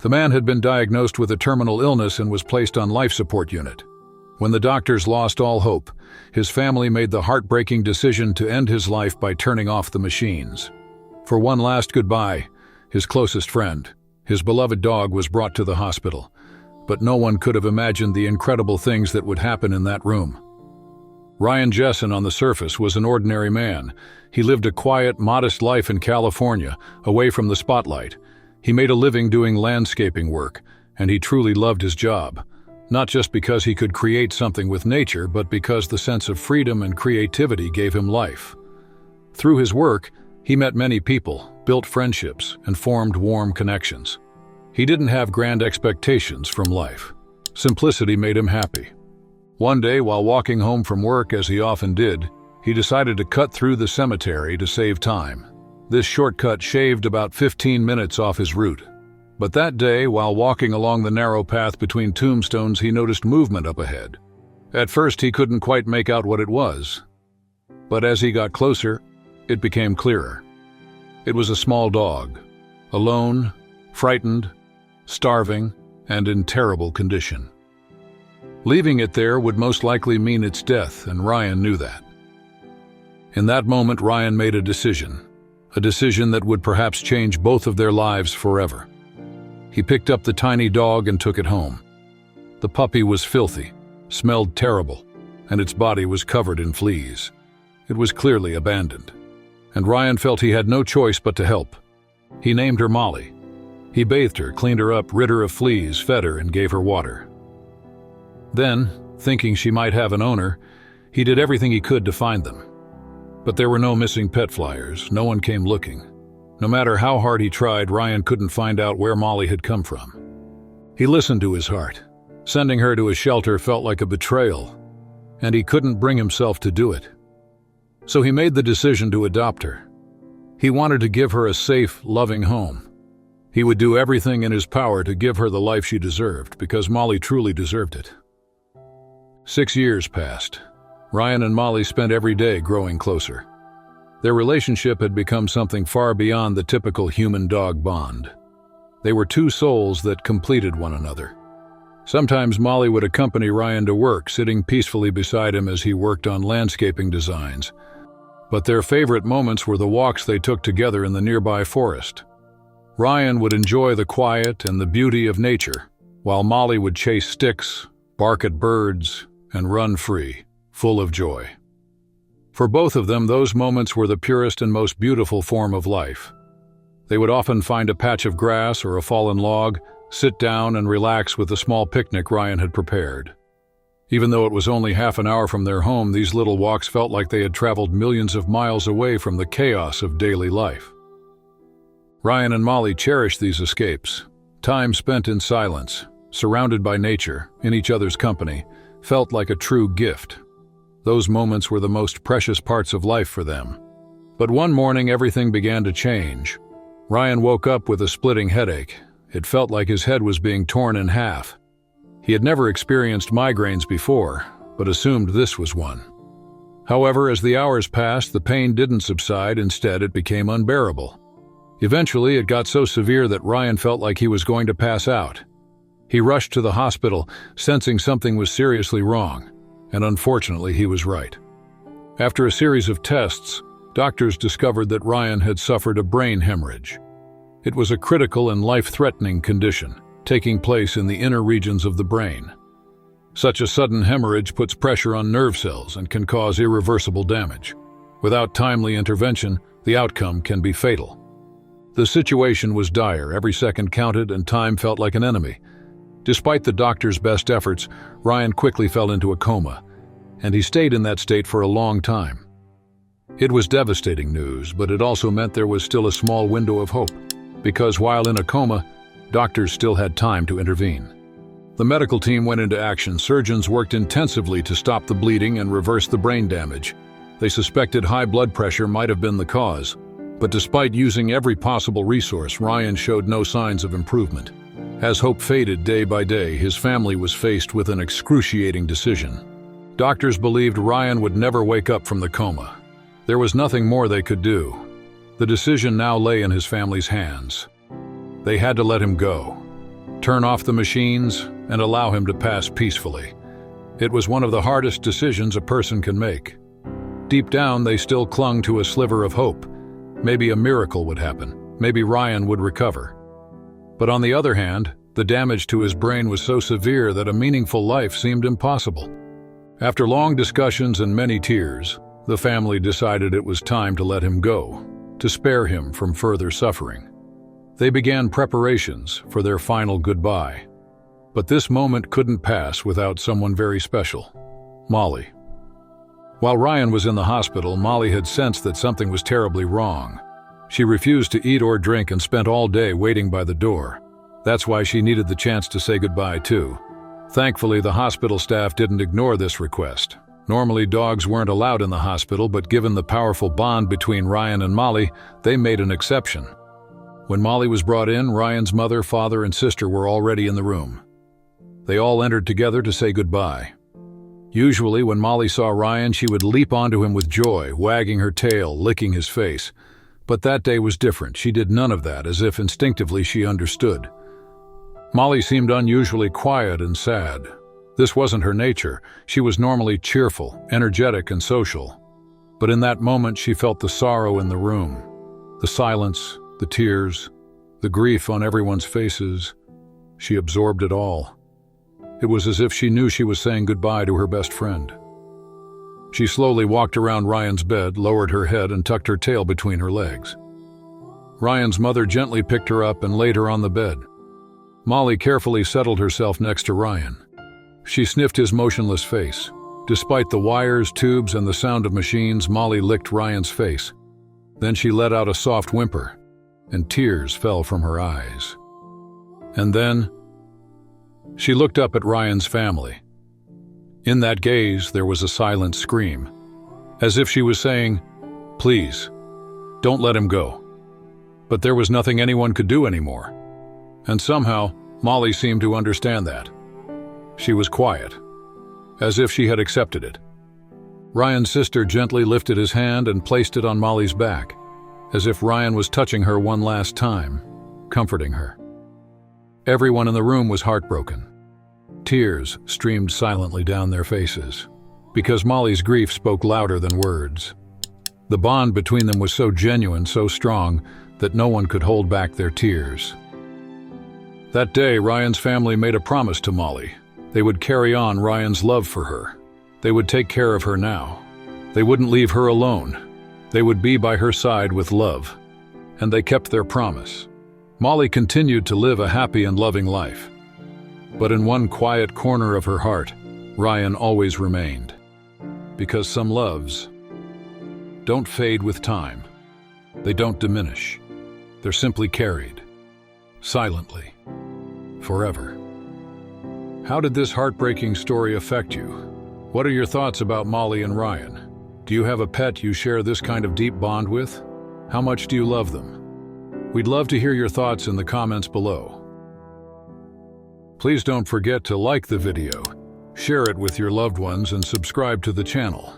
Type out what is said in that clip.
The man had been diagnosed with a terminal illness and was placed on life support unit. When the doctors lost all hope, his family made the heartbreaking decision to end his life by turning off the machines. For one last goodbye, his closest friend, his beloved dog, was brought to the hospital. But no one could have imagined the incredible things that would happen in that room. Ryan Jessen, on the surface, was an ordinary man. He lived a quiet, modest life in California, away from the spotlight. He made a living doing landscaping work, and he truly loved his job. Not just because he could create something with nature, but because the sense of freedom and creativity gave him life. Through his work, he met many people, built friendships, and formed warm connections. He didn't have grand expectations from life. Simplicity made him happy. One day, while walking home from work, as he often did, he decided to cut through the cemetery to save time. This shortcut shaved about 15 minutes off his route. But that day, while walking along the narrow path between tombstones, he noticed movement up ahead. At first, he couldn't quite make out what it was. But as he got closer, it became clearer. It was a small dog, alone, frightened, starving, and in terrible condition. Leaving it there would most likely mean its death, and Ryan knew that. In that moment, Ryan made a decision that would perhaps change both of their lives forever. He picked up the tiny dog and took it home. The puppy was filthy, smelled terrible, and its body was covered in fleas. It was clearly abandoned, and Ryan felt he had no choice but to help. He named her Molly. He bathed her, cleaned her up, rid her of fleas, fed her, and gave her water. Then, thinking she might have an owner, he did everything he could to find them. But there were no missing pet flyers. No one came looking. No matter how hard he tried, Ryan couldn't find out where Molly had come from. He listened to his heart. Sending her to a shelter felt like a betrayal, and he couldn't bring himself to do it. So he made the decision to adopt her. He wanted to give her a safe, loving home. He would do everything in his power to give her the life she deserved, because Molly truly deserved it. 6 years passed. Ryan and Molly spent every day growing closer. Their relationship had become something far beyond the typical human-dog bond. They were two souls that completed one another. Sometimes Molly would accompany Ryan to work, sitting peacefully beside him as he worked on landscaping designs. But their favorite moments were the walks they took together in the nearby forest. Ryan would enjoy the quiet and the beauty of nature, while Molly would chase sticks, bark at birds, and run free, full of joy. For both of them, those moments were the purest and most beautiful form of life. They would often find a patch of grass or a fallen log, sit down and relax with the small picnic Ryan had prepared. Even though it was only half an hour from their home, these little walks felt like they had traveled millions of miles away from the chaos of daily life. Ryan and Molly cherished these escapes. Time spent in silence, surrounded by nature, in each other's company, felt like a true gift. Those moments were the most precious parts of life for them. But one morning, everything began to change. Ryan woke up with a splitting headache. It felt like his head was being torn in half. He had never experienced migraines before, but assumed this was one. However, as the hours passed, the pain didn't subside. Instead, it became unbearable. Eventually, it got so severe that Ryan felt like he was going to pass out. He rushed to the hospital, sensing something was seriously wrong, and unfortunately, he was right. After a series of tests, doctors discovered that Ryan had suffered a brain hemorrhage. It was a critical and life-threatening condition, taking place in the inner regions of the brain. Such a sudden hemorrhage puts pressure on nerve cells and can cause irreversible damage. Without timely intervention, the outcome can be fatal. The situation was dire. Every second counted, and time felt like an enemy. Despite the doctor's best efforts, Ryan quickly fell into a coma, and he stayed in that state for a long time. It was devastating news, but it also meant there was still a small window of hope, because while in a coma, doctors still had time to intervene. The medical team went into action. Surgeons worked intensively to stop the bleeding and reverse the brain damage. They suspected high blood pressure might have been the cause, but despite using every possible resource, Ryan showed no signs of improvement. As hope faded day by day, his family was faced with an excruciating decision. Doctors believed Ryan would never wake up from the coma. There was nothing more they could do. The decision now lay in his family's hands. They had to let him go. turn off the machines, and allow him to pass peacefully. It was one of the hardest decisions a person can make. Deep down, they still clung to a sliver of hope. Maybe a miracle would happen. Maybe Ryan would recover. But on the other hand, the damage to his brain was so severe that a meaningful life seemed impossible. After long discussions and many tears, the family decided it was time to let him go, to spare him from further suffering. They began preparations for their final goodbye. But this moment couldn't pass without someone very special: Molly. While Ryan was in the hospital, Molly had sensed that something was terribly wrong. She refused to eat or drink and spent all day waiting by the door. That's why she needed the chance to say goodbye too. Thankfully, the hospital staff didn't ignore this request. Normally, dogs weren't allowed in the hospital, but given the powerful bond between Ryan and Molly, they made an exception. When Molly was brought in, Ryan's mother, father, and sister were already in the room. They all entered together to say goodbye. Usually, when Molly saw Ryan, she would leap onto him with joy, wagging her tail, licking his face. But that day was different. She did none of that, as if instinctively she understood. Molly seemed unusually quiet and sad. This wasn't her nature. She was normally cheerful, energetic, and social. But in that moment, she felt the sorrow in the room. The silence, the tears, the grief on everyone's faces. She absorbed it all. It was as if she knew she was saying goodbye to her best friend. She slowly walked around Ryan's bed, lowered her head, and tucked her tail between her legs. Ryan's mother gently picked her up and laid her on the bed. Molly carefully settled herself next to Ryan. She sniffed his motionless face. Despite the wires, tubes, and the sound of machines, Molly licked Ryan's face. Then she let out a soft whimper, and tears fell from her eyes. And then she looked up at Ryan's family. In that gaze, there was a silent scream, as if she was saying, "Please, don't let him go." But there was nothing anyone could do anymore. And somehow, Molly seemed to understand that. She was quiet, as if she had accepted it. Ryan's sister gently lifted his hand and placed it on Molly's back, as if Ryan was touching her one last time, comforting her. Everyone in the room was heartbroken. Tears streamed silently down their faces, because Molly's grief spoke louder than words. The bond between them was so genuine, so strong, that no one could hold back their tears. That day, Ryan's family made a promise to Molly. They would carry on Ryan's love for her. They would take care of her now. They wouldn't leave her alone. They would be by her side with love. And they kept their promise. Molly continued to live a happy and loving life. But in one quiet corner of her heart, Ryan always remained. Because some loves don't fade with time. They don't diminish. They're simply carried, silently, forever. How did this heartbreaking story affect you? What are your thoughts about Molly and Ryan? Do you have a pet you share this kind of deep bond with? How much do you love them? We'd love to hear your thoughts in the comments below. Please don't forget to like the video, share it with your loved ones, and subscribe to the channel.